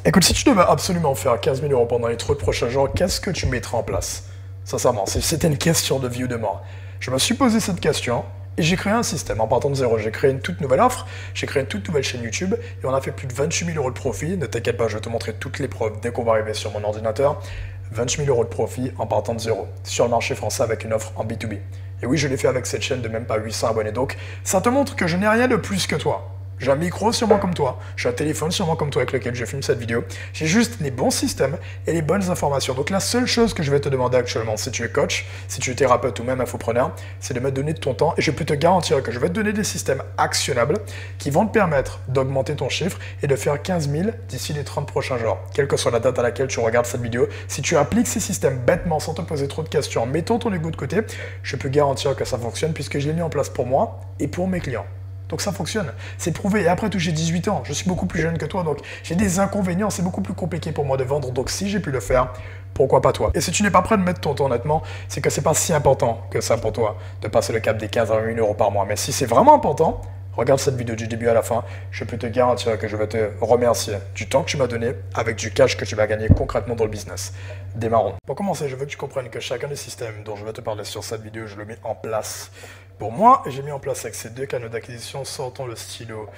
Écoute, si tu devais absolument faire 15 000 euros pendant les 3 prochains jours, qu'est-ce que tu mettrais en place? Sincèrement, si c'était une question de vie ou de mort. Je me suis posé cette question et j'ai créé un système en partant de zéro. J'ai créé une toute nouvelle offre, j'ai créé une toute nouvelle chaîne YouTube et on a fait plus de 28 000 euros de profit. Ne t'inquiète pas, je vais te montrer toutes les preuves dès qu'on va arriver sur mon ordinateur. 28 000 euros de profit en partant de zéro sur le marché français avec une offre en B2B. Et oui, je l'ai fait avec cette chaîne de même pas 800 abonnés. Donc, ça te montre que je n'ai rien de plus que toi. J'ai un micro sûrement comme toi, j'ai un téléphone sûrement comme toi avec lequel je filme cette vidéo. J'ai juste les bons systèmes et les bonnes informations. Donc la seule chose que je vais te demander actuellement, si tu es coach, si tu es thérapeute ou même infopreneur, c'est de me donner de ton temps et je peux te garantir que je vais te donner des systèmes actionnables qui vont te permettre d'augmenter ton chiffre et de faire 15 000 d'ici les 30 prochains jours. Quelle que soit la date à laquelle tu regardes cette vidéo, si tu appliques ces systèmes bêtement sans te poser trop de questions, en mettant ton ego de côté, je peux garantir que ça fonctionne puisque je l'ai mis en place pour moi et pour mes clients. Donc ça fonctionne, c'est prouvé. Et après tout, j'ai 18 ans, je suis beaucoup plus jeune que toi, donc j'ai des inconvénients, c'est beaucoup plus compliqué pour moi de vendre. Donc si j'ai pu le faire, pourquoi pas toi? Et si tu n'es pas prêt de mettre ton temps honnêtement, c'est que c'est pas si important que ça pour toi de passer le cap des 15 à 20 000 euros par mois. Mais si c'est vraiment important, regarde cette vidéo du début à la fin, je peux te garantir que je vais te remercier du temps que tu m'as donné avec du cash que tu vas gagner concrètement dans le business. Démarrons. Pour commencer, je veux que tu comprennes que chacun des systèmes dont je vais te parler sur cette vidéo, je le mets en place pour moi, j'ai mis en place avec ces deux canaux d'acquisition, sortons le stylo.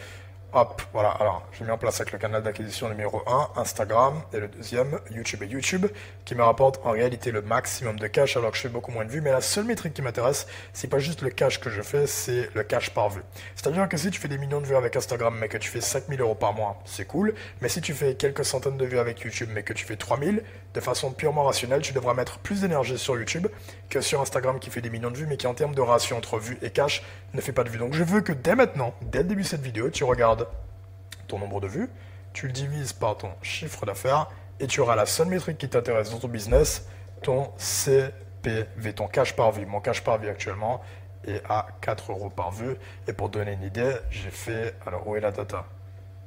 Hop, voilà, alors j'ai mis en place avec le canal d'acquisition numéro 1, Instagram, et le deuxième, YouTube. Et YouTube, qui me rapporte en réalité le maximum de cash, alors que je fais beaucoup moins de vues. Mais la seule métrique qui m'intéresse, c'est pas juste le cash que je fais, c'est le cash par vue. C'est-à-dire que si tu fais des millions de vues avec Instagram, mais que tu fais 5 000 euros par mois, c'est cool. Mais si tu fais quelques centaines de vues avec YouTube, mais que tu fais 3 000, de façon purement rationnelle, tu devras mettre plus d'énergie sur YouTube que sur Instagram qui fait des millions de vues, mais qui en termes de ratio entre vues et cash, ne fait pas de vues. Donc je veux que dès maintenant, dès le début de cette vidéo, tu regardes ton nombre de vues, tu le divises par ton chiffre d'affaires et tu auras la seule métrique qui t'intéresse dans ton business, ton CPV, ton cash par vue. Mon cash par vue actuellement est à 4 euros par vue. Et pour donner une idée, j'ai fait... Alors, où est la data?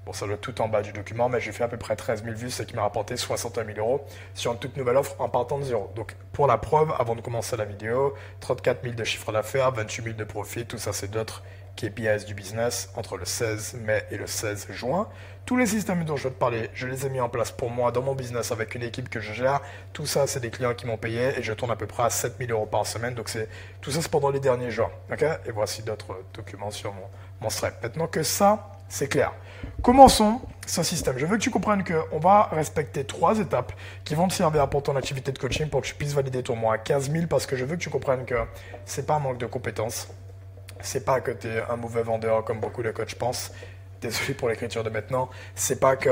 Bon, ça doit être tout en bas du document, mais j'ai fait à peu près 13 000 vues, ce qui m'a rapporté 61 000 euros sur une toute nouvelle offre en partant de zéro. Donc, pour la preuve, avant de commencer la vidéo, 34 000 de chiffre d'affaires, 28 000 de profit, tout ça, c'est d'autres KPIs du business entre le 16 mai et le 16 juin. Tous les systèmes dont je vais te parler, je les ai mis en place pour moi dans mon business avec une équipe que je gère. Tout ça, c'est des clients qui m'ont payé et je tourne à peu près à 7 000 euros par semaine. Donc, tout ça, c'est pendant les derniers jours. Okay, et voici d'autres documents sur mon Stripe. Maintenant que ça, c'est clair. Commençons ce système. Je veux que tu comprennes qu'on va respecter 3 étapes qui vont te servir pour ton activité de coaching pour que tu puisses valider ton mois à 15 000 parce que je veux que tu comprennes que c'est pas un manque de compétences. C'est pas que tu es un mauvais vendeur comme beaucoup de coachs pensent. Désolé pour l'écriture de maintenant. C'est pas que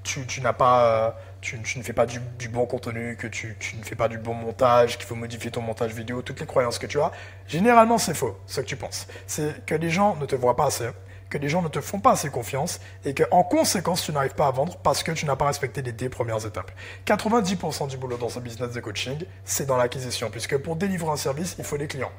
tu n'as pas, tu ne fais pas du bon contenu, que tu ne fais pas du bon montage, qu'il faut modifier ton montage vidéo, toutes les croyances que tu as. Généralement, c'est faux, ce que tu penses. C'est que les gens ne te voient pas assez, que les gens ne te font pas assez confiance et qu'en conséquence, tu n'arrives pas à vendre parce que tu n'as pas respecté les 2 premières étapes. 90% du boulot dans ce business de coaching, c'est dans l'acquisition, puisque pour délivrer un service, il faut des clients.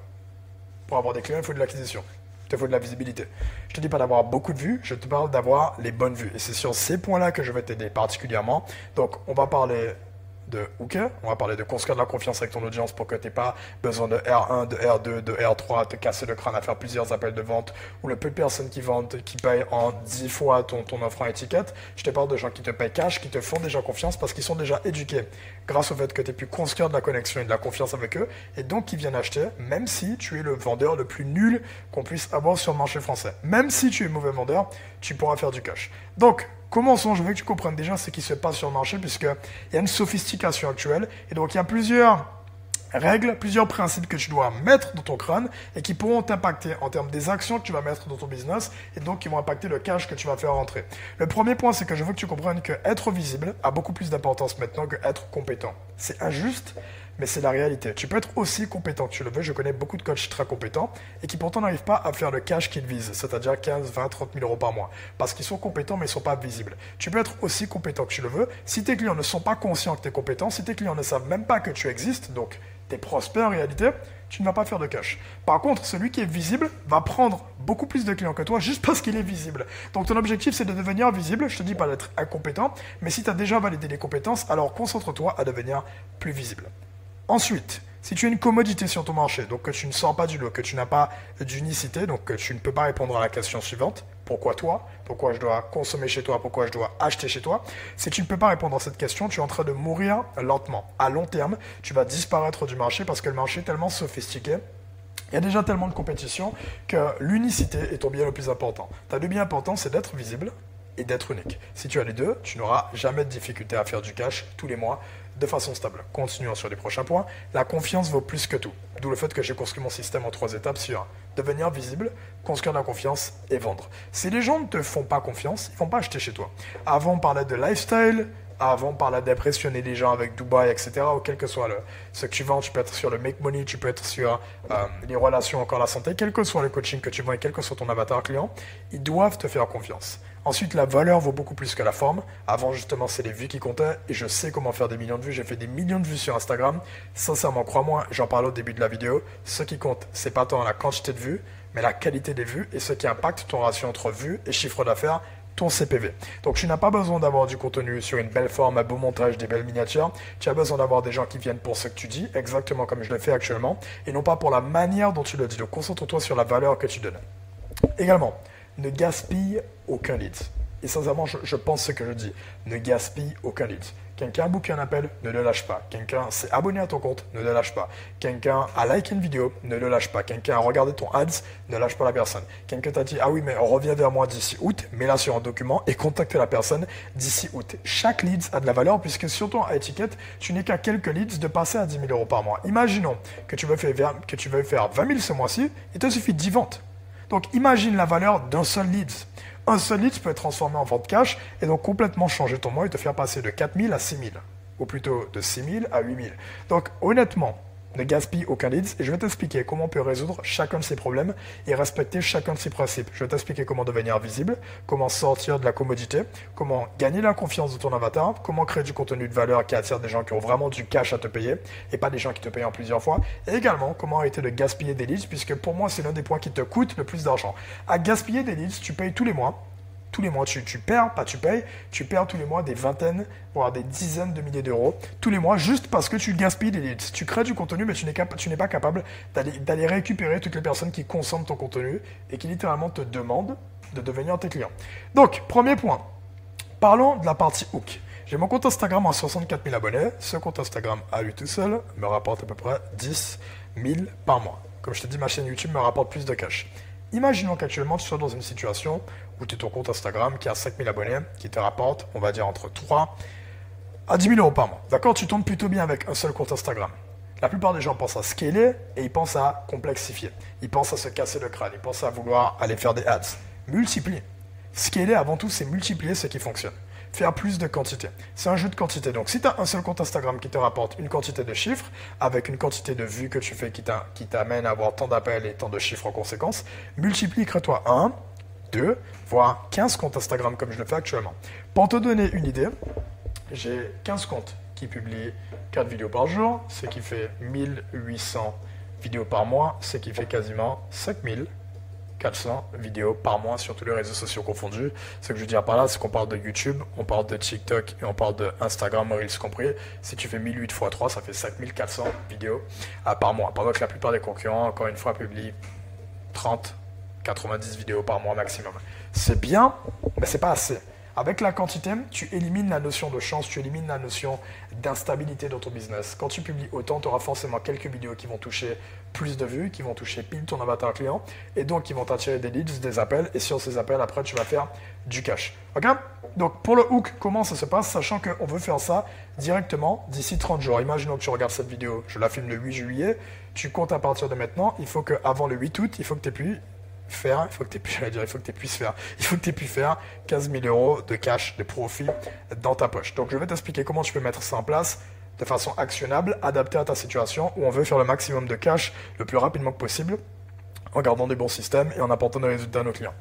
Pour avoir des clients, il faut de l'acquisition. Il te faut de la visibilité. Je ne te dis pas d'avoir beaucoup de vues, je te parle d'avoir les bonnes vues. Et c'est sur ces points-là que je vais t'aider particulièrement. Donc, on va parler de OK, on va parler de construire de la confiance avec ton audience pour que tu n'aies pas besoin de R1, de R2, de R3, te casser le crâne à faire plusieurs appels de vente ou le peu de personnes qui vendent, qui payent en 10 fois ton offre en étiquette. Je te parle de gens qui te payent cash, qui te font déjà confiance parce qu'ils sont déjà éduqués grâce au fait que tu aies pu construire de la connexion et de la confiance avec eux et donc qui viennent acheter même si tu es le vendeur le plus nul qu'on puisse avoir sur le marché français. Même si tu es mauvais vendeur, tu pourras faire du cash. Donc, commençons, je veux que tu comprennes déjà ce qui se passe sur le marché puisqu'il y a une sophistication actuelle et donc il y a plusieurs règles, plusieurs principes que tu dois mettre dans ton crâne et qui pourront t'impacter en termes des actions que tu vas mettre dans ton business et donc qui vont impacter le cash que tu vas faire rentrer. Le premier point, c'est que je veux que tu comprennes que être visible a beaucoup plus d'importance maintenant que être compétent. C'est injuste, mais c'est la réalité. Tu peux être aussi compétent que tu le veux. Je connais beaucoup de coachs très compétents et qui pourtant n'arrivent pas à faire le cash qu'ils visent, c'est-à-dire 15, 20, 30 000 euros par mois, parce qu'ils sont compétents mais ils ne sont pas visibles. Tu peux être aussi compétent que tu le veux. Si tes clients ne sont pas conscients que tu es compétent, si tes clients ne savent même pas que tu existes, donc tu es prospère en réalité, tu ne vas pas faire de cash. Par contre, celui qui est visible va prendre beaucoup plus de clients que toi juste parce qu'il est visible. Donc ton objectif, c'est de devenir visible. Je te dis pas d'être incompétent, mais si tu as déjà validé les compétences, alors concentre-toi à devenir plus visible. Ensuite, si tu as une commodité sur ton marché, donc que tu ne sors pas du lot, que tu n'as pas d'unicité, donc que tu ne peux pas répondre à la question suivante, pourquoi toi, pourquoi je dois consommer chez toi, pourquoi je dois acheter chez toi. Si tu ne peux pas répondre à cette question, tu es en train de mourir lentement. À long terme, tu vas disparaître du marché parce que le marché est tellement sophistiqué. Il y a déjà tellement de compétition que l'unicité est ton bien le plus important. Ta deux biens importants, c'est d'être visible et d'être unique. Si tu as les deux, tu n'auras jamais de difficulté à faire du cash tous les mois de façon stable. Continuons sur les prochains points. La confiance vaut plus que tout. D'où le fait que j'ai construit mon système en 3 étapes sur devenir visible, construire la confiance et vendre. Si les gens ne te font pas confiance, ils ne vont pas acheter chez toi. Avant, on parlait de lifestyle. Avant, on parlait d'impressionner les gens avec Dubaï, etc. Ou quel que soit ce que tu vends, tu peux être sur le make money, tu peux être sur les relations, encore la santé, quel que soit le coaching que tu vends et quel que soit ton avatar client, ils doivent te faire confiance. Ensuite, la valeur vaut beaucoup plus que la forme. Avant, justement, c'est les vues qui comptaient et je sais comment faire des millions de vues. J'ai fait des millions de vues sur Instagram. Sincèrement, crois-moi, j'en parle au début de la vidéo. Ce qui compte, c'est pas tant la quantité de vues, mais la qualité des vues et ce qui impacte ton ratio entre vues et chiffre d'affaires, ton CPV. Donc tu n'as pas besoin d'avoir du contenu sur une belle forme, un beau montage, des belles miniatures. Tu as besoin d'avoir des gens qui viennent pour ce que tu dis, exactement comme je le fais actuellement, et non pas pour la manière dont tu le dis. Donc concentre-toi sur la valeur que tu donnes. Également, ne gaspille aucun lead. Et sincèrement, je pense ce que je dis. Ne gaspille aucun lead. Quelqu'un a booké un appel, ne le lâche pas. Quelqu'un s'est abonné à ton compte, ne le lâche pas. Quelqu'un a liké une vidéo, ne le lâche pas. Quelqu'un a regardé ton ads, ne lâche pas la personne. Quelqu'un t'a dit, ah oui, mais reviens vers moi d'ici août, mets-la sur un document et contacte la personne d'ici août. Chaque lead a de la valeur puisque sur ton étiquette, tu n'es qu'à quelques leads de passer à 10 000 euros par mois. Imaginons que tu veux faire 20 000 ce mois-ci, il te suffit de 10 ventes. Donc imagine la valeur d'un seul lead. Un seul lead peut être transformé en vente cash et donc complètement changer ton mois et te faire passer de 4 000 à 6 000. Ou plutôt de 6 000 à 8 000. Donc honnêtement, ne gaspille aucun lead et je vais t'expliquer comment on peut résoudre chacun de ces problèmes et respecter chacun de ces principes. Je vais t'expliquer comment devenir visible, comment sortir de la commodité, comment gagner la confiance de ton avatar, comment créer du contenu de valeur qui attire des gens qui ont vraiment du cash à te payer et pas des gens qui te payent en plusieurs fois. Et également, comment arrêter de gaspiller des leads puisque pour moi, c'est l'un des points qui te coûte le plus d'argent. À gaspiller des leads, tu payes tous les mois. Tous les mois, tu perds, pas tu payes, tu perds tous les mois des vingtaines, voire des dizaines de milliers d'euros, tous les mois, juste parce que tu gaspilles des leads. Tu crées du contenu, mais tu n'es pas capable d'aller récupérer toutes les personnes qui consomment ton contenu et qui littéralement te demandent de devenir tes clients. Donc, premier point, parlons de la partie hook. J'ai mon compte Instagram à 64 000 abonnés. Ce compte Instagram, à lui tout seul, me rapporte à peu près 10 000 par mois. Comme je te dis, ma chaîne YouTube me rapporte plus de cash. Imaginons qu'actuellement tu sois dans une situation où tu es ton compte Instagram qui a 5 000 abonnés, qui te rapporte, on va dire, entre 3 à 10 000 euros par mois. D'accord, tu tombes plutôt bien avec un seul compte Instagram. La plupart des gens pensent à scaler et ils pensent à complexifier. Ils pensent à se casser le crâne, ils pensent à vouloir aller faire des ads. Multiplier. Scaler avant tout, c'est multiplier ce qui fonctionne. Faire plus de quantité. C'est un jeu de quantité. Donc, si tu as un seul compte Instagram qui te rapporte une quantité de chiffres, avec une quantité de vues que tu fais qui t'amène à avoir tant d'appels et tant de chiffres en conséquence, multiplie, crée-toi 1, 2, voire 15 comptes Instagram comme je le fais actuellement. Pour te donner une idée, j'ai 15 comptes qui publient 4 vidéos par jour, ce qui fait 1800 vidéos par mois, ce qui fait quasiment 5400 vidéos par mois sur tous les réseaux sociaux confondus. Ce que je veux dire par là, c'est qu'on parle de YouTube, on parle de TikTok et on parle de Instagram, Reels compris. Si tu fais 1008 x 3, ça fait 5400 vidéos par mois. Pendant que la plupart des concurrents, encore une fois, publient 30, 90 vidéos par mois maximum. C'est bien, mais c'est pas assez. Avec la quantité, tu élimines la notion de chance, tu élimines la notion d'instabilité dans ton business. Quand tu publies autant, tu auras forcément quelques vidéos qui vont toucher plus de vues, qui vont toucher pile ton avatar client, et donc qui vont t'attirer des leads, des appels, et sur ces appels, après, tu vas faire du cash. Ok? Donc, pour le hook, comment ça se passe? Sachant qu'on veut faire ça directement d'ici 30 jours. Imaginons que tu regardes cette vidéo, je la filme le 8 juillet, tu comptes à partir de maintenant, il faut qu'avant le 8 août, il faut que tu aies pu faire 15 000 euros de cash, de profit dans ta poche. Donc, je vais t'expliquer comment tu peux mettre ça en place de façon actionnable, adaptée à ta situation où on veut faire le maximum de cash le plus rapidement que possible en gardant des bons systèmes et en apportant des résultats à nos clients.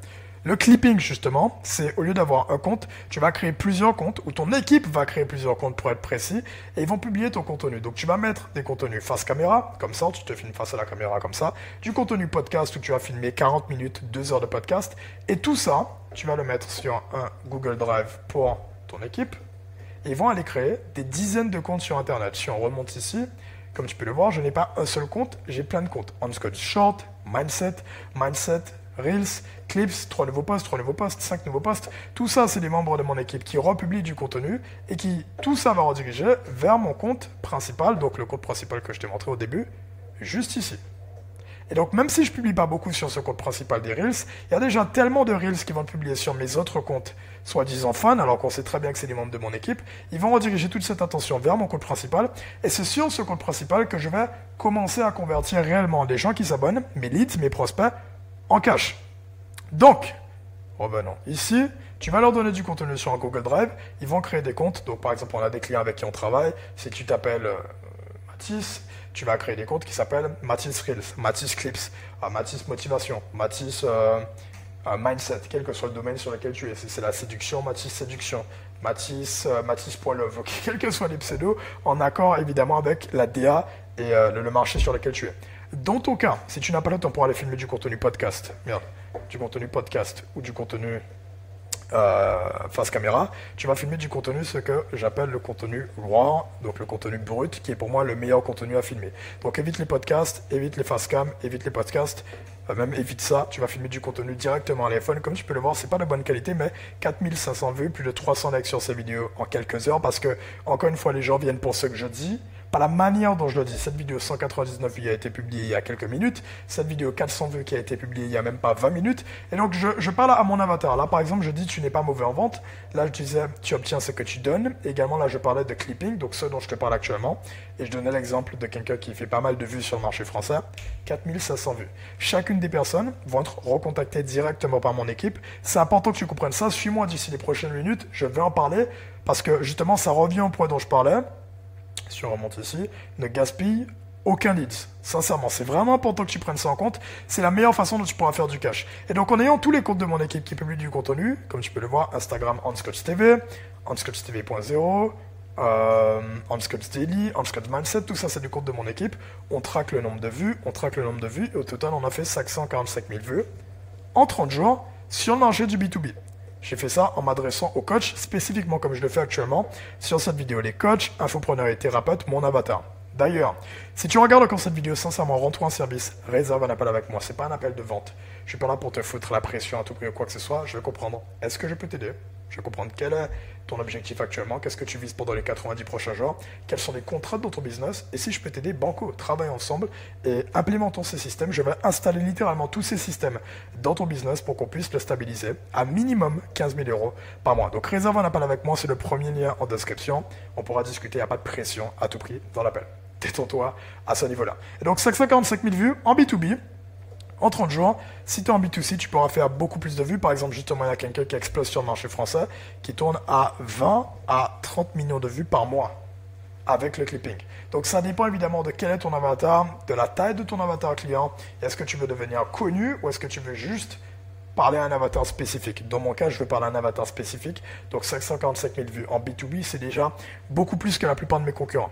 Le clipping, justement, c'est au lieu d'avoir un compte, tu vas créer plusieurs comptes ou ton équipe va créer plusieurs comptes pour être précis et ils vont publier ton contenu. Donc, tu vas mettre des contenus face caméra, comme ça, tu te filmes face à la caméra comme ça, du contenu podcast où tu vas filmer 40 minutes, 2 heures de podcast et tout ça, tu vas le mettre sur un Google Drive pour ton équipe et ils vont aller créer des dizaines de comptes sur Internet. Si on remonte ici, comme tu peux le voir, je n'ai pas un seul compte, j'ai plein de comptes. On Scott Short, Mindset, Reels, Clips, 3 nouveaux posts, 5 nouveaux posts. Tout ça, c'est des membres de mon équipe qui republient du contenu et qui, tout ça va rediriger vers mon compte principal, donc le compte principal que je t'ai montré au début, juste ici. Et donc, même si je ne publie pas beaucoup sur ce compte principal des Reels, il y a déjà tellement de Reels qui vont être publiés sur mes autres comptes, soi-disant fans, alors qu'on sait très bien que c'est des membres de mon équipe. Ils vont rediriger toute cette attention vers mon compte principal. Et c'est sur ce compte principal que je vais commencer à convertir réellement les gens qui s'abonnent, mes leads, mes prospects, en cash. Donc, revenons ici. Tu vas leur donner du contenu sur un Google Drive. Ils vont créer des comptes. Donc, par exemple, on a des clients avec qui on travaille. Si tu t'appelles Mathis, tu vas créer des comptes qui s'appellent Mathis Reels, Mathis Clips, Mathis Motivation, Mathis Mindset, quel que soit le domaine sur lequel tu es. Si c'est la séduction, Mathis Séduction, Mathis.love, okay. Quels que soient les pseudos, en accord évidemment avec la DA et le marché sur lequel tu es. Dans ton cas, si tu n'as pas le temps pour aller filmer du contenu podcast, ou du contenu face caméra, tu vas filmer du contenu, ce que j'appelle le contenu raw, donc le contenu brut, qui est pour moi le meilleur contenu à filmer. Donc évite les podcasts, évite les face cam, évite les podcasts, même évite ça, tu vas filmer du contenu directement à l'iPhone. Comme tu peux le voir, c'est pas de bonne qualité, mais 4500 vues, plus de 300 likes sur ces vidéos en quelques heures, parce que, encore une fois, les gens viennent pour ce que je dis, pas la manière dont je le dis. Cette vidéo 199 vues a été publiée il y a quelques minutes. Cette vidéo 400 vues qui a été publiée il y a même pas 20 minutes. Et donc, je parle à mon avatar. Là, par exemple, je dis tu n'es pas mauvais en vente. Là, je disais tu obtiens ce que tu donnes. Également, là, je parlais de clipping, donc ce dont je te parle actuellement. Et je donnais l'exemple de quelqu'un qui fait pas mal de vues sur le marché français. 4500 vues. Chacune des personnes vont être recontactées directement par mon équipe. C'est important que tu comprennes ça. Suis-moi d'ici les prochaines minutes. Je vais en parler parce que justement, ça revient au point dont je parlais. Si on remonte ici, ne gaspille aucun leads. Sincèrement, c'est vraiment important que tu prennes ça en compte. C'est la meilleure façon dont tu pourras faire du cash. Et donc, en ayant tous les comptes de mon équipe qui publient du contenu, comme tu peux le voir, Instagram HansCoachTV, HansCoachTV.0, HansCoachDaily, HansCoachMindset, tout ça, c'est du compte de mon équipe. On traque le nombre de vues, et au total, on a fait 545 000 vues en 30 jours sur le marché du B2B. J'ai fait ça en m'adressant aux coachs, spécifiquement comme je le fais actuellement sur cette vidéo. Les coachs, infopreneurs et thérapeutes, mon avatar. D'ailleurs, si tu regardes encore cette vidéo, sincèrement, rends-toi un service, réserve un appel avec moi. C'est pas un appel de vente. Je suis pas là pour te foutre la pression à tout prix ou quoi que ce soit. Je veux comprendre, est-ce que je peux t'aider? Je veux comprendre quel est ton objectif actuellement, qu'est-ce que tu vises pendant les 90 prochains jours, quelles sont les contraintes dans ton business, et si je peux t'aider, banco, travaille ensemble et implémentons ces systèmes. Je vais installer littéralement tous ces systèmes dans ton business pour qu'on puisse le stabiliser à minimum 15 000 € par mois. Donc réserve un appel avec moi, c'est le premier lien en description. On pourra discuter, il n'y a pas de pression à tout prix dans l'appel. Détends-toi à ce niveau-là. Et donc 545 000 vues en B2B. En 30 jours, si tu es en B2C, tu pourras faire beaucoup plus de vues. Par exemple, justement, il y a quelqu'un qui explose sur le marché français, qui tourne à 20 à 30 millions de vues par mois avec le clipping. Donc, ça dépend évidemment de quel est ton avatar, de la taille de ton avatar client. Est-ce que tu veux devenir connu ou est-ce que tu veux juste parler à un avatar spécifique? Dans mon cas, je veux parler à un avatar spécifique. Donc, 545 000 vues en B2B, c'est déjà beaucoup plus que la plupart de mes concurrents.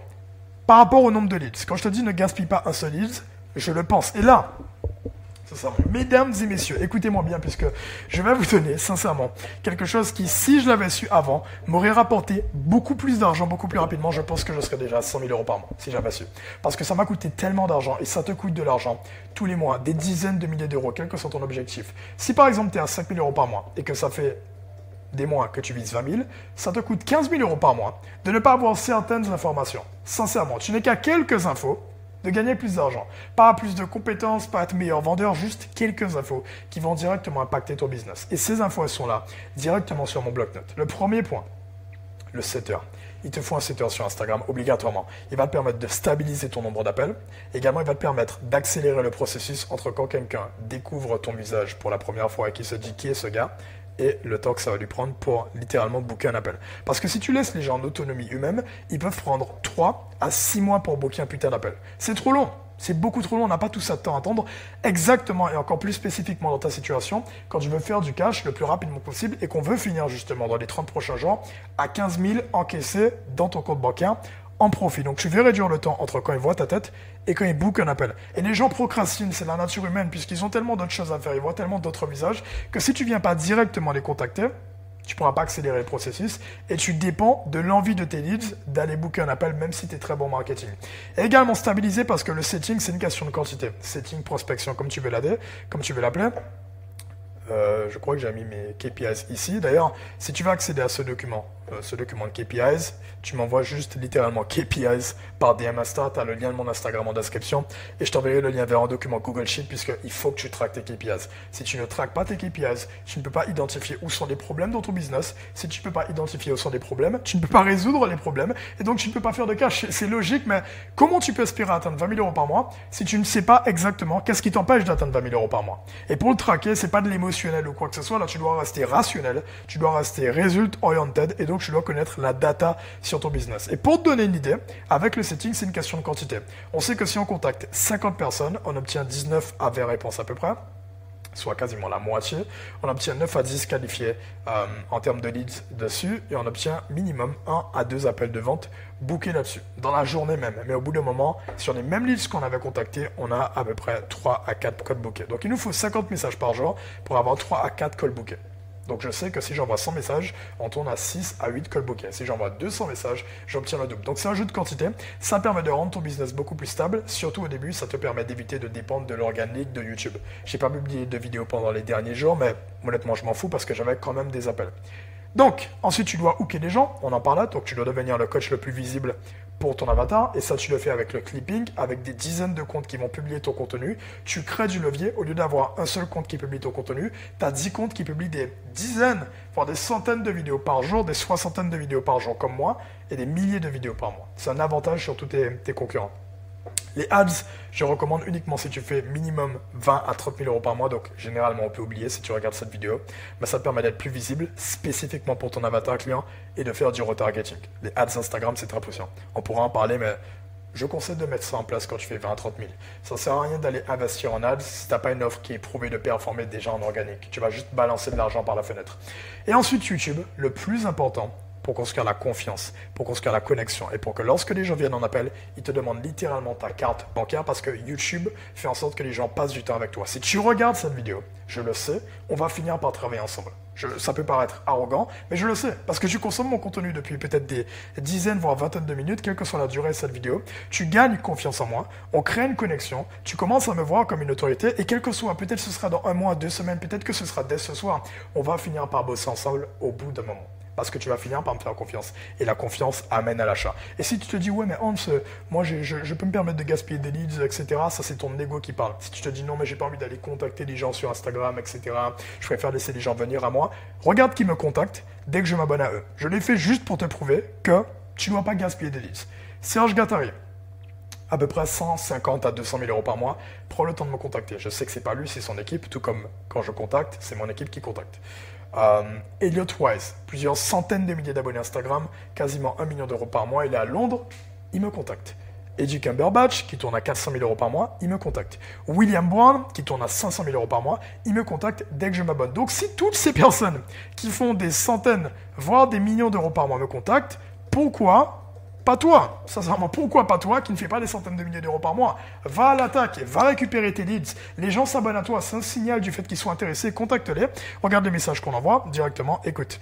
Par rapport au nombre de leads, quand je te dis ne gaspille pas un seul lead, je le pense. Et là, mesdames et messieurs, écoutez-moi bien puisque je vais vous donner sincèrement quelque chose qui, si je l'avais su avant, m'aurait rapporté beaucoup plus d'argent, beaucoup plus rapidement. Je pense que je serais déjà à 100 000 € par mois si j'avais su. Parce que ça m'a coûté tellement d'argent et ça te coûte de l'argent tous les mois, des dizaines de milliers d'euros, quel que soit ton objectif. Si par exemple tu es à 5 000 € par mois et que ça fait des mois que tu vises 20 000, ça te coûte 15 000 € par mois de ne pas avoir certaines informations. Sincèrement, tu n'es qu'à quelques infos de gagner plus d'argent. Pas plus de compétences, pas être meilleur vendeur, juste quelques infos qui vont directement impacter ton business. Et ces infos, elles sont là, directement sur mon bloc-notes. Le premier point, le setter. Il te faut un setter sur Instagram, obligatoirement. Il va te permettre de stabiliser ton nombre d'appels. Également, il va te permettre d'accélérer le processus entre quand quelqu'un découvre ton visage pour la première fois et qui se dit qui est ce gars, et le temps que ça va lui prendre pour littéralement booker un appel. Parce que si tu laisses les gens en autonomie eux-mêmes, ils peuvent prendre 3 à 6 mois pour booker un putain d'appel. C'est trop long. C'est beaucoup trop long, on n'a pas tout ça de temps à attendre. Exactement, et encore plus spécifiquement dans ta situation, quand je veux faire du cash le plus rapidement possible et qu'on veut finir justement dans les 30 prochains jours à 15 000 encaissés dans ton compte bancaire en profit. Donc tu veux réduire le temps entre quand ils voient ta tête et quand ils bookent un appel. Et les gens procrastinent, c'est la nature humaine, puisqu'ils ont tellement d'autres choses à faire, ils voient tellement d'autres visages, que si tu ne viens pas directement les contacter, tu ne pourras pas accélérer le processus et tu dépends de l'envie de tes leads d'aller booker un appel, même si tu es très bon en marketing. Et également stabiliser parce que le setting, c'est une question de quantité. Setting, prospection, comme tu veux l'appeler. Je crois que j'ai mis mes KPIs ici. D'ailleurs, si tu veux accéder à ce document de KPIs, tu m'envoies juste littéralement KPIs par DM Insta. Tu as le lien de mon Instagram en description et je t'enverrai le lien vers un document Google Sheet puisqu'il faut que tu traques tes KPIs. Si tu ne traques pas tes KPIs, tu ne peux pas identifier où sont les problèmes dans ton business. Si tu ne peux pas identifier où sont les problèmes, tu ne peux pas résoudre les problèmes et donc tu ne peux pas faire de cash. C'est logique, mais comment tu peux aspirer à atteindre 20 000 euros par mois si tu ne sais pas exactement qu'est-ce qui t'empêche d'atteindre 20 000 euros par mois? Et pour le traquer, c'est pas de l'émotionnel ou quoi que ce soit. Là, tu dois rester rationnel, tu dois rester result-oriented et donc tu dois connaître la data sur ton business. Et pour te donner une idée, avec le setting, c'est une question de quantité. On sait que si on contacte 50 personnes, on obtient 19 à 20 réponses à peu près, soit quasiment la moitié. On obtient 9 à 10 qualifiés en termes de leads dessus et on obtient minimum 1 à 2 appels de vente bookés là-dessus, dans la journée même. Mais au bout d'un moment, sur les mêmes leads qu'on avait contactés, on a à peu près 3 à 4 calls bookés. Donc il nous faut 50 messages par jour pour avoir 3 à 4 calls bookés. Donc je sais que si j'envoie 100 messages, on tourne à 6 à 8 calls bookés. Si j'envoie 200 messages, j'obtiens le double. Donc c'est un jeu de quantité. Ça permet de rendre ton business beaucoup plus stable. Surtout au début, ça te permet d'éviter de dépendre de l'organique de YouTube. J'ai pas publié de vidéos pendant les derniers jours, mais honnêtement, je m'en fous parce que j'avais quand même des appels. Donc, ensuite, tu dois hooker des gens. On en parle là. Donc, tu dois devenir le coach le plus visible pour ton avatar. Et ça, tu le fais avec le clipping, avec des dizaines de comptes qui vont publier ton contenu. Tu crées du levier. Au lieu d'avoir un seul compte qui publie ton contenu, tu as 10 comptes qui publient des dizaines, voire des centaines de vidéos par jour, des soixantaines de vidéos par jour comme moi, et des milliers de vidéos par mois. C'est un avantage sur tous tes concurrents. Les ads, je recommande uniquement si tu fais minimum 20 à 30 000 euros par mois. Donc, généralement, on peut oublier si tu regardes cette vidéo. Mais ça te permet d'être plus visible spécifiquement pour ton avatar client et de faire du retargeting. Les ads Instagram, c'est très puissant. On pourra en parler, mais je conseille de mettre ça en place quand tu fais 20 à 30 000. Ça ne sert à rien d'aller investir en ads si tu n'as pas une offre qui est prouvée de performer déjà en organique. Tu vas juste balancer de l'argent par la fenêtre. Et ensuite, YouTube, le plus important, pour construire la confiance, pour construire la connexion et pour que lorsque les gens viennent en appel, ils te demandent littéralement ta carte bancaire parce que YouTube fait en sorte que les gens passent du temps avec toi. Si tu regardes cette vidéo, je le sais, on va finir par travailler ensemble. Ça peut paraître arrogant, mais je le sais, parce que tu consommes mon contenu depuis peut-être des dizaines, voire vingtaines de minutes, quelle que soit la durée de cette vidéo. Tu gagnes confiance en moi, on crée une connexion, tu commences à me voir comme une autorité, et quel que soit, peut-être ce sera dans 1 mois, 2 semaines, peut-être que ce sera dès ce soir, on va finir par bosser ensemble au bout d'un moment. Parce que tu vas finir par me faire confiance. Et la confiance amène à l'achat. Et si tu te dis, ouais, mais Hans, moi, je peux me permettre de gaspiller des leads, etc., ça, c'est ton ego qui parle. Si tu te dis, non, mais j'ai pas envie d'aller contacter les gens sur Instagram, etc., je préfère laisser les gens venir à moi, regarde qui me contacte dès que je m'abonne à eux. Je l'ai fait juste pour te prouver que tu ne dois pas gaspiller des leads. Serge Gattari, à peu près 150 à 200 000 euros par mois, prends le temps de me contacter. Je sais que c'est pas lui, c'est son équipe, tout comme quand je contacte, c'est mon équipe qui contacte. Elliot Wise, plusieurs centaines de milliers d'abonnés Instagram, quasiment 1 million d'euros par mois, il est à Londres, il me contacte. Eddie Cumberbatch, qui tourne à 400 000 euros par mois, il me contacte. William Brown, qui tourne à 500 000 euros par mois, il me contacte dès que je m'abonne. Donc si toutes ces personnes qui font des centaines, voire des millions d'euros par mois me contactent, pourquoi pas toi? Sincèrement, pourquoi pas toi qui ne fais pas des centaines de milliers d'euros par mois? Va à l'attaque, va récupérer tes leads. Les gens s'abonnent à toi, c'est un signal du fait qu'ils sont intéressés, contacte-les. Regarde les messages qu'on envoie directement, écoute.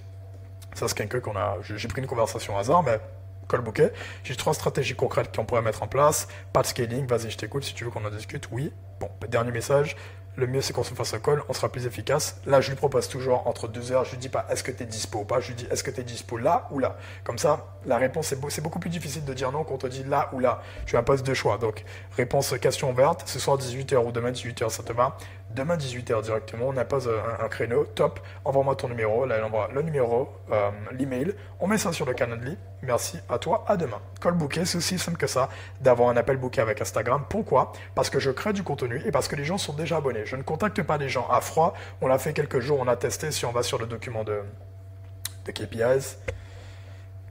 Ça, c'est quelqu'un j'ai pris une conversation au hasard, mais call booké. J'ai 3 stratégies concrètes qu'on pourrait mettre en place. Pas de scaling, vas-y, je t'écoute si tu veux qu'on en discute. Oui. Bon, dernier message. Le mieux, c'est qu'on se fasse un call, on sera plus efficace. Là, je lui propose toujours entre 2 heures, je lui dis pas est-ce que tu es dispo ou pas, je lui dis est-ce que tu es dispo là ou là. Comme ça, la réponse, c'est beaucoup plus difficile de dire non quand on te dit là ou là. Tu as un poste de choix. Donc, réponse question ouverte, ce soir 18h ou demain 18h, ça te va? Demain 18h directement, on impose un créneau, top, envoie-moi ton numéro, là, il envoie le numéro, l'email, on met ça sur le Calendly. Merci à toi, à demain. Call booké, c'est aussi simple que ça, d'avoir un appel booké avec Instagram. Pourquoi? Parce que je crée du contenu et parce que les gens sont déjà abonnés. Je ne contacte pas les gens à froid. On l'a fait quelques jours, on a testé. Si on va sur le document de KPIs,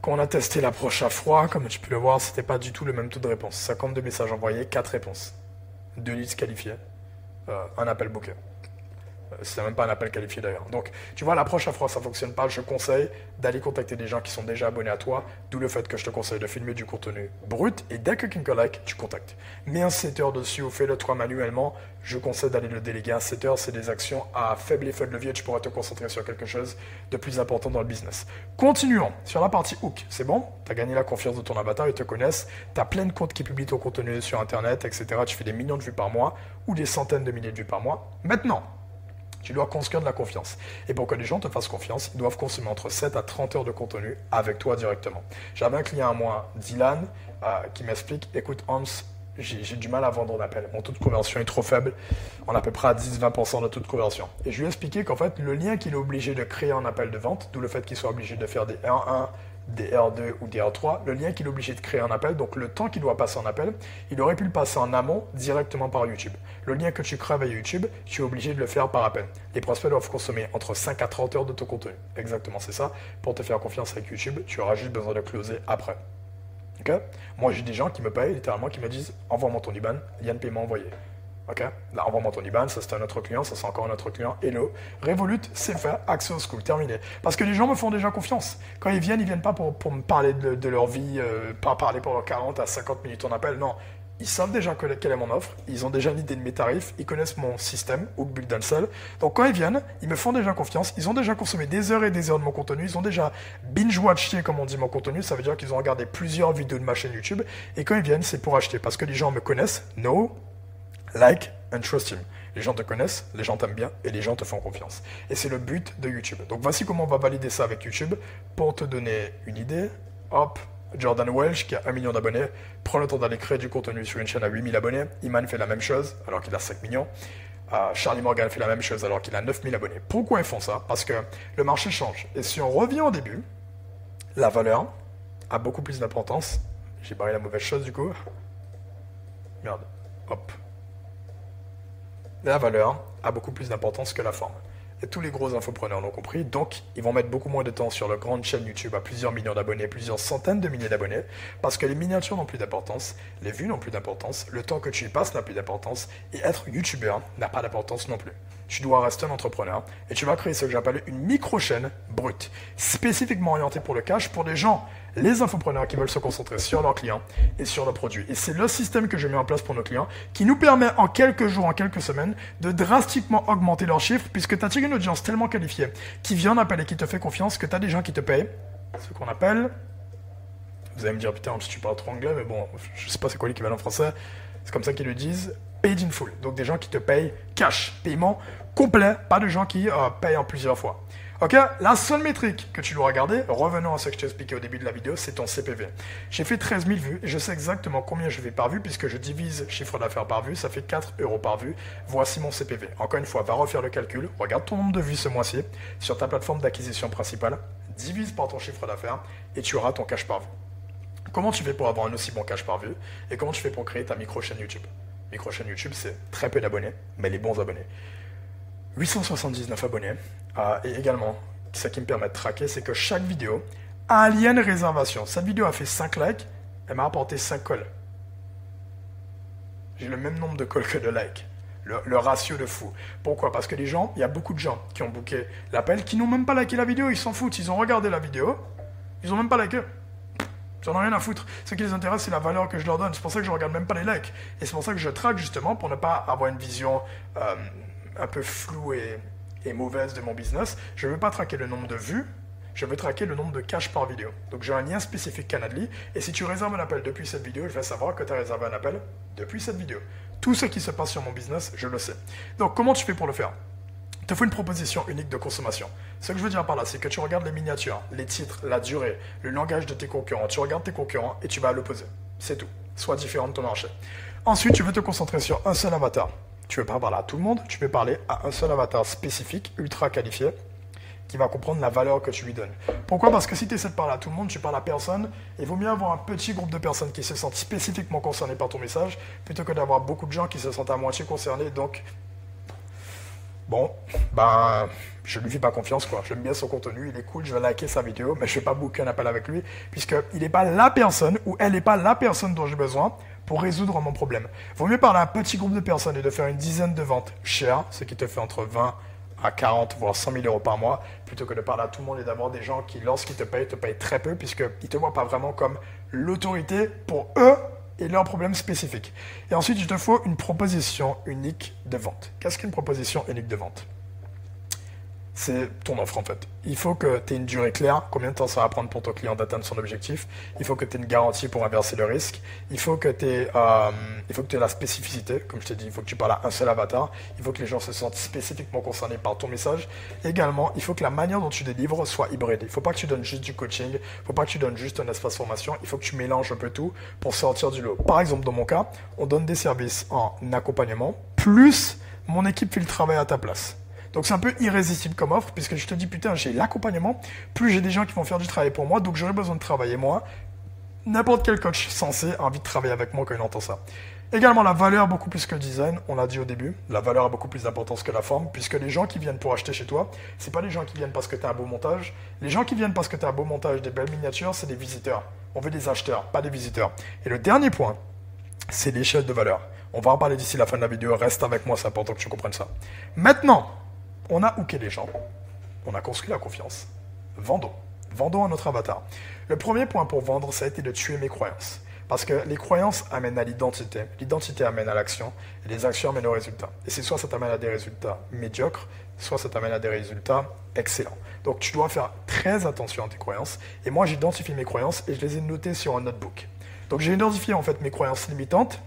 quand on a testé l'approche à froid, comme tu peux le voir, c'était pas du tout le même taux de réponse. 52 messages envoyés, 4 réponses. 2 leads qualifiés, un appel booké. C'est même pas un appel qualifié d'ailleurs. Donc, tu vois, l'approche à froid, ça fonctionne pas. Je conseille d'aller contacter des gens qui sont déjà abonnés à toi, d'où le fait que je te conseille de filmer du contenu brut et dès que quelqu'un like, tu contactes. Mets un setter dessus ou fais-le toi manuellement. Je conseille d'aller le déléguer. Un setter, c'est des actions à faible effet de levier. Tu pourras te concentrer sur quelque chose de plus important dans le business. Continuons sur la partie hook. C'est bon? Tu as gagné la confiance de ton avatar, ils te connaissent. Tu as plein de comptes qui publient ton contenu sur Internet, etc. Tu fais des millions de vues par mois ou des centaines de milliers de vues par mois. Maintenant, Tu dois construire de la confiance. Et pour que les gens te fassent confiance, ils doivent consommer entre 7 à 30 heures de contenu avec toi directement. J'avais un client à moi, Dylan, qui m'explique, écoute Hans, j'ai du mal à vendre en appel. Mon taux de conversion est trop faible. On est à peu près à 10-20% de taux de conversion. Et je lui ai expliqué qu'en fait, le lien qu'il est obligé de créer en appel de vente, d'où le fait qu'il soit obligé de faire des R1, des R2 ou des R3, le lien qu'il est obligé de créer en appel, donc le temps qu'il doit passer en appel, il aurait pu le passer en amont directement par YouTube. Le lien que tu crées avec YouTube, tu es obligé de le faire par appel. Les prospects doivent consommer entre 5 à 30 heures de ton contenu. Exactement, c'est ça. Pour te faire confiance avec YouTube, tu auras juste besoin de closer après. Okay. Moi, j'ai des gens qui me payent, littéralement, qui me disent « Envoie-moi ton IBAN, lien de paiement envoyé ». Ok, là, envoie-moi ton IBAN, ça c'est un autre client, ça c'est encore un autre client. Hello, Revolut, c'est fait, Access School, terminé. Parce que les gens me font déjà confiance. Quand ils viennent pas pour me parler de leur vie, pas parler pendant 40 à 50 minutes en appel, non. Ils savent déjà quelle est mon offre, ils ont déjà une idée de mes tarifs, ils connaissent mon système, Hook Build and Sell. Donc quand ils viennent, ils me font déjà confiance, ils ont déjà consommé des heures et des heures de mon contenu, ils ont déjà binge-watché, comme on dit, mon contenu, ça veut dire qu'ils ont regardé plusieurs vidéos de ma chaîne YouTube. Et quand ils viennent, c'est pour acheter, parce que les gens me connaissent, like and trust him. Les gens te connaissent, les gens t'aiment bien et les gens te font confiance. Et c'est le but de YouTube. Donc voici comment on va valider ça avec YouTube. Pour te donner une idée, hop, Jordan Welch qui a 1 million d'abonnés, prend le temps d'aller créer du contenu sur une chaîne à 8000 abonnés. Iman fait la même chose alors qu'il a 5 millions. Charlie Morgan fait la même chose alors qu'il a 9000 abonnés. Pourquoi ils font ça? Parce que le marché change. Et si on revient au début, la valeur a beaucoup plus d'importance. J'ai barré la mauvaise chose du coup. Merde. Hop. La valeur a beaucoup plus d'importance que la forme. Et tous les gros infopreneurs l'ont compris, donc ils vont mettre beaucoup moins de temps sur leur grande chaîne YouTube à plusieurs millions d'abonnés, plusieurs centaines de milliers d'abonnés, parce que les miniatures n'ont plus d'importance, les vues n'ont plus d'importance, le temps que tu y passes n'a plus d'importance, et être YouTubeur n'a pas d'importance non plus. Tu dois rester un entrepreneur, et tu vas créer ce que j'appelle une micro-chaîne brute, spécifiquement orientée pour le cash, pour des gens, les infopreneurs qui veulent se concentrer sur leurs clients et sur leurs produits. Et c'est le système que je mets en place pour nos clients, qui nous permet en quelques jours, en quelques semaines, de drastiquement augmenter leurs chiffres, puisque tu attires une audience tellement qualifiée, qui vient en appel et qui te fait confiance, que tu as des gens qui te payent, ce qu'on appelle, vous allez me dire, putain, si tu parles trop anglais, mais bon, je sais pas c'est quoi l'équivalent français, c'est comme ça qu'ils le disent, paid in full. Donc des gens qui te payent cash, paiement complet, pas de gens qui payent en plusieurs fois. Ok, la seule métrique que tu dois regarder, revenons à ce que je t'ai expliqué au début de la vidéo, c'est ton CPV. J'ai fait 13 000 vues et je sais exactement combien je fais par vue puisque je divise chiffre d'affaires par vue, ça fait 4 € par vue. Voici mon CPV. Encore une fois, va refaire le calcul, regarde ton nombre de vues ce mois-ci sur ta plateforme d'acquisition principale, divise par ton chiffre d'affaires et tu auras ton cash par vue. Comment tu fais pour avoir un aussi bon cash par vue et comment tu fais pour créer ta micro-chaîne YouTube? Micro-chaîne YouTube, c'est très peu d'abonnés, mais les bons abonnés. 879 abonnés. Et également, ce qui me permet de traquer, c'est que chaque vidéo a un lien de réservation. Cette vidéo a fait 5 likes, elle m'a apporté 5 calls. J'ai le même nombre de calls que de likes. Le ratio de fou. Pourquoi? Parce que les gens, il y a beaucoup de gens qui ont booké l'appel, qui n'ont même pas liké la vidéo, ils s'en foutent. Ils ont regardé la vidéo, ils n'ont même pas liké. Ils n'en ont rien à foutre. Ce qui les intéresse, c'est la valeur que je leur donne. C'est pour ça que je ne regarde même pas les likes. Et c'est pour ça que je traque justement pour ne pas avoir une vision un peu floue et mauvaise de mon business. Je ne veux pas traquer le nombre de vues, je veux traquer le nombre de cash par vidéo. Donc j'ai un lien spécifique Canadly, et si tu réserves un appel depuis cette vidéo, je vais savoir que tu as réservé un appel depuis cette vidéo. Tout ce qui se passe sur mon business, je le sais. Donc comment tu fais pour le faire? Il te faut une proposition unique de consommation. Ce que je veux dire par là, c'est que tu regardes les miniatures, les titres, la durée, le langage de tes concurrents. Tu regardes tes concurrents et tu vas à l'opposé. C'est tout. Sois différent de ton marché. Ensuite, tu veux te concentrer sur un seul avatar. Tu veux pas parler à tout le monde, tu peux parler à un seul avatar spécifique, ultra qualifié, qui va comprendre la valeur que tu lui donnes. Pourquoi? Parce que si tu essaies de parler à tout le monde, tu parles à personne. Il vaut mieux avoir un petit groupe de personnes qui se sentent spécifiquement concernées par ton message, plutôt que d'avoir beaucoup de gens qui se sentent à moitié concernés. Donc, bon, ben, je lui fais pas confiance, quoi. J'aime bien son contenu, il est cool, je vais liker sa vidéo, mais je vais pas booker un appel avec lui, puisqu'il n'est pas la personne, ou elle n'est pas la personne dont j'ai besoin pour résoudre mon problème. Vaut mieux parler à un petit groupe de personnes et de faire une dizaine de ventes chères, ce qui te fait entre 20 à 40, voire 100 000 € par mois, plutôt que de parler à tout le monde et d'avoir des gens qui, lorsqu'ils te payent très peu, puisqu'ils ne te voient pas vraiment comme l'autorité pour eux et leurs problèmes spécifiques. Et ensuite, il te faut une proposition unique de vente. Qu'est-ce qu'une proposition unique de vente? c'est ton offre en fait. Il faut que tu aies une durée claire, combien de temps ça va prendre pour ton client d'atteindre son objectif. Il faut que tu aies une garantie pour inverser le risque. Il faut que tu aies, la spécificité, comme je t'ai dit, il faut que tu parles à un seul avatar. Il faut que les gens se sentent spécifiquement concernés par ton message. Également, il faut que la manière dont tu délivres soit hybride. Il ne faut pas que tu donnes juste du coaching, il ne faut pas que tu donnes juste un espace formation. Il faut que tu mélanges un peu tout pour sortir du lot. Par exemple, dans mon cas, on donne des services en accompagnement, plus mon équipe fait le travail à ta place. Donc c'est un peu irrésistible comme offre, puisque je te dis, putain, j'ai l'accompagnement, plus j'ai des gens qui vont faire du travail pour moi, donc j'aurai besoin de travailler moi. N'importe quel coach sensé a envie de travailler avec moi quand il entend ça. Également, la valeur, beaucoup plus que le design, on l'a dit au début, la valeur a beaucoup plus d'importance que la forme, puisque les gens qui viennent pour acheter chez toi, c'est pas les gens qui viennent parce que tu as un beau montage. Les gens qui viennent parce que tu as un beau montage, des belles miniatures, c'est des visiteurs. On veut des acheteurs, pas des visiteurs. Et le dernier point, c'est l'échelle de valeur. On va en parler d'ici la fin de la vidéo, reste avec moi, c'est important que tu comprennes ça. Maintenant, on a hooké les gens, on a construit la confiance. Vendons. Vendons à notre avatar. Le premier point pour vendre, ça a été de tuer mes croyances. Parce que les croyances amènent à l'identité amène à l'action, et les actions amènent aux résultats. Et c'est soit ça t'amène à des résultats médiocres, soit ça t'amène à des résultats excellents. Donc tu dois faire très attention à tes croyances. Et moi, j'identifie mes croyances et je les ai notées sur un notebook. Donc j'ai identifié en fait mes croyances limitantes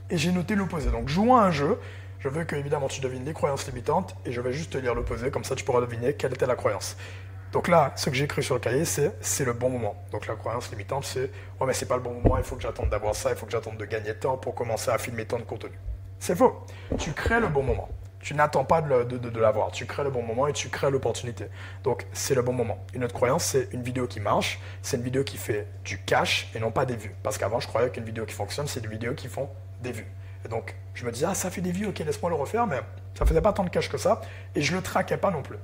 et j'ai noté l'opposé. Donc jouons à un jeu. Je veux que, évidemment, tu devines les croyances limitantes et je vais juste te lire l'opposé, comme ça tu pourras deviner quelle était la croyance. Donc là, ce que j'ai écrit sur le cahier, c'est le bon moment. Donc la croyance limitante, c'est « Ouais, mais c'est pas le bon moment, il faut que j'attende d'avoir ça, il faut que j'attende de gagner de temps pour commencer à filmer tant de contenu. » C'est faux. Tu crées le bon moment. Tu n'attends pas de l'avoir. Tu crées le bon moment et tu crées l'opportunité. Donc c'est le bon moment. Une autre croyance, c'est une vidéo qui marche, c'est une vidéo qui fait du cash et non pas des vues. Parce qu'avant, je croyais qu'une vidéo qui fonctionne, c'est des vidéos qui font des vues. Et donc, je me disais, ah, ça fait des vues, ok, laisse-moi le refaire, mais ça faisait pas tant de cash que ça, et je le traquais pas non plus.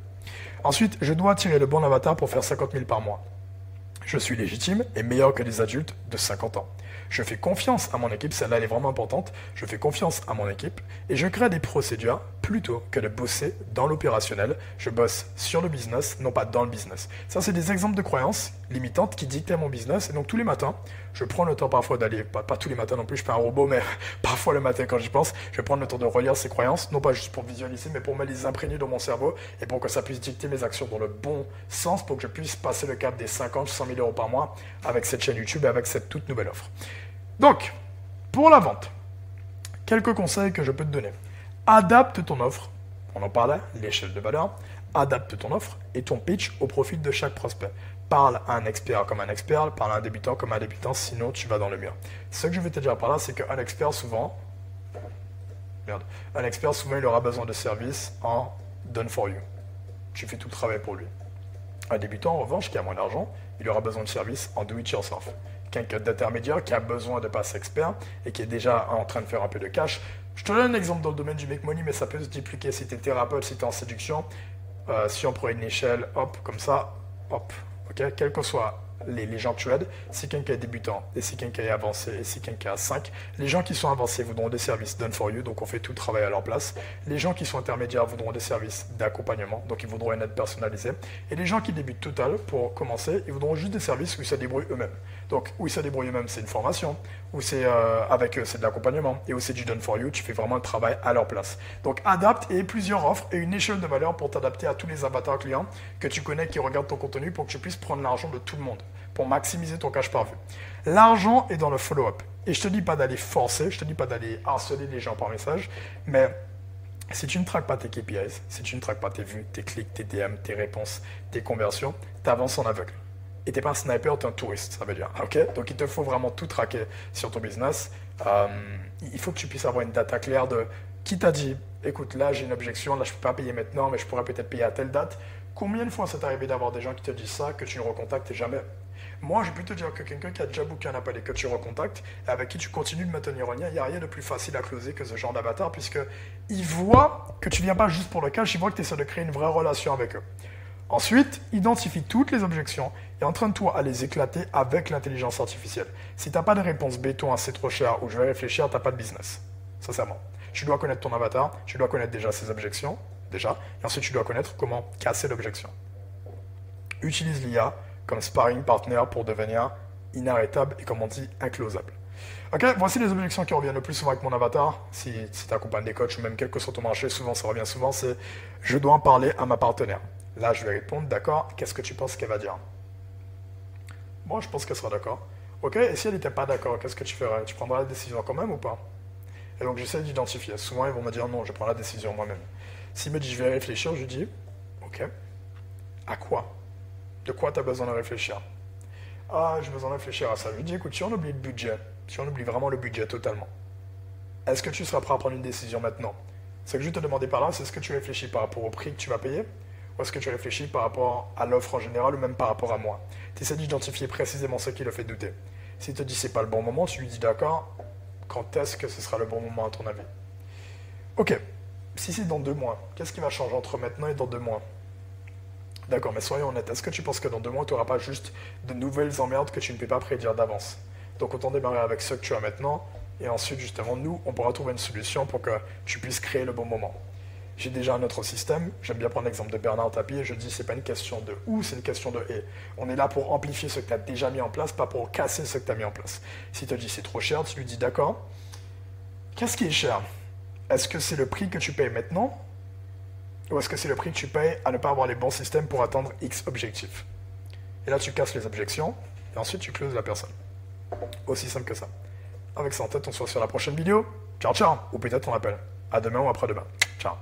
Ensuite, je dois attirer le bon avatar pour faire 50 000 par mois. Je suis légitime et meilleur que les adultes de 50 ans. Je fais confiance à mon équipe, celle-là elle est vraiment importante, je fais confiance à mon équipe et je crée des procédures plutôt que de bosser dans l'opérationnel. Je bosse sur le business, non pas dans le business. Ça, c'est des exemples de croyances limitantes qui dictaient mon business. Et donc tous les matins, je prends le temps parfois d'aller, pas tous les matins non plus, je fais un robot, mais parfois le matin quand j'y pense, je vais prendre le temps de relire ces croyances, non pas juste pour visualiser, mais pour me les imprégner dans mon cerveau et pour que ça puisse dicter mes actions dans le bon sens, pour que je puisse passer le cap des 50, 100 000 euros par mois avec cette chaîne YouTube et avec cette toute nouvelle offre. Donc, pour la vente, quelques conseils que je peux te donner. Adapte ton offre, on en parlait, l'échelle de valeur, adapte ton offre et ton pitch au profit de chaque prospect. Parle à un expert comme un expert, parle à un débutant comme un débutant, sinon tu vas dans le mur. Ce que je veux te dire par là, c'est qu'un expert souvent, il aura besoin de services en done for you. Tu fais tout le travail pour lui. Un débutant, en revanche, qui a moins d'argent, il aura besoin de services en do it yourself. Quelqu'un d'intermédiaire qui a besoin de passer expert et qui est déjà en train de faire un peu de cash. Je te donne un exemple dans le domaine du make money, mais ça peut se dupliquer si tu es thérapeute, si tu es en séduction. Si on prend une échelle, hop, comme ça, hop, ok, quel que soit les gens que tu aides, si quelqu'un est débutant et si quelqu'un est avancé et si quelqu'un a 5, les gens qui sont avancés voudront des services done for you, donc on fait tout le travail à leur place. Les gens qui sont intermédiaires voudront des services d'accompagnement, donc ils voudront une aide personnalisée. Et les gens qui débutent total, pour commencer, ils voudront juste des services où ils se débrouillent eux-mêmes. Donc où ils se débrouillent eux-mêmes, c'est une formation, où c'est avec eux, c'est de l'accompagnement, et où c'est du done for you, tu fais vraiment le travail à leur place. Donc adapte et plusieurs offres et une échelle de valeur pour t'adapter à tous les avatars clients que tu connais qui regardent ton contenu pour que tu puisses prendre l'argent de tout le monde, pour maximiser ton cash par vue. L'argent est dans le follow-up. Et je te dis pas d'aller forcer, je te dis pas d'aller harceler les gens par message, mais si tu ne traques pas tes KPIs, si tu ne traques pas tes vues, tes clics, tes DM, tes réponses, tes conversions, tu avances en aveugle. Et tu n'es pas un sniper, tu es un touriste, ça veut dire. Okay? Donc il te faut vraiment tout traquer sur ton business. Il faut que tu puisses avoir une data claire de qui t'a dit, écoute, là j'ai une objection, là je ne peux pas payer maintenant, mais je pourrais peut-être payer à telle date. Combien de fois c'est arrivé d'avoir des gens qui te disent ça, que tu ne recontactes jamais? Moi, je peux te dire que quelqu'un qui a déjà booké un appel et que tu recontactes, et avec qui tu continues de maintenir un lien, il n'y a rien de plus facile à closer que ce genre d'avatar, puisqu'ils voient que tu ne viens pas juste pour le cash, ils voient que tu essaies de créer une vraie relation avec eux. Ensuite, identifie toutes les objections et entraîne-toi à les éclater avec l'intelligence artificielle. Si tu n'as pas de réponse béton, c'est trop cher ou je vais réfléchir, tu n'as pas de business. Sincèrement. Tu dois connaître ton avatar, tu dois connaître déjà ses objections, et ensuite tu dois connaître comment casser l'objection. Utilise l'IA comme sparring partner pour devenir inarrêtable et, comme on dit, inclosable. Ok, voici les objections qui reviennent le plus souvent avec mon avatar. Si tu accompagnes des coachs ou même quel que soit ton marché, souvent ça revient souvent, c'est je dois en parler à ma partenaire. Là, je vais répondre, d'accord, qu'est-ce que tu penses qu'elle va dire? Moi, je pense qu'elle sera d'accord. Ok, et si elle n'était pas d'accord, qu'est-ce que tu ferais? Tu prendras la décision quand même ou pas? Et donc j'essaie d'identifier. Souvent, ils vont me dire non, je prends la décision moi-même. S'il me dit je vais réfléchir, je dis ok, à quoi? De quoi tu as besoin de réfléchir? Ah, j'ai besoin de réfléchir à ça. Je lui dis écoute, si on oublie le budget, si on oublie vraiment le budget totalement, est-ce que tu seras prêt à prendre une décision maintenant? Ce que je te demandais par là, c'est est-ce que tu réfléchis par rapport au prix que tu vas payer? Ou est-ce que tu réfléchis par rapport à l'offre en général ou même par rapport à moi? Tu essaies d'identifier précisément ce qui le fait douter. S'il te dit c'est pas le bon moment, tu lui dis d'accord, quand est-ce que ce sera le bon moment à ton avis? Ok, si c'est dans 2 mois, qu'est-ce qui va changer entre maintenant et dans 2 mois? D'accord, mais soyons honnêtes, est-ce que tu penses que dans 2 mois, tu n'auras pas juste de nouvelles emmerdes que tu ne peux pas prédire d'avance? Donc autant démarrer avec ce que tu as maintenant, et ensuite justement, nous, on pourra trouver une solution pour que tu puisses créer le bon moment. J'ai déjà un autre système, j'aime bien prendre l'exemple de Bernard Tapie, et je dis c'est pas une question de où, c'est une question de et. On est là pour amplifier ce que tu as déjà mis en place, pas pour casser ce que tu as mis en place. Si tu te dis c'est trop cher, tu lui dis d'accord, qu'est-ce qui est cher? Est-ce que c'est le prix que tu payes maintenant? Ou est-ce que c'est le prix que tu payes à ne pas avoir les bons systèmes pour atteindre X objectifs? Et là, tu casses les objections, et ensuite tu closes la personne. Aussi simple que ça. Avec ça en tête, on se voit sur la prochaine vidéo. Ciao, ciao. Ou peut-être on appelle. À demain ou après-demain. Ciao.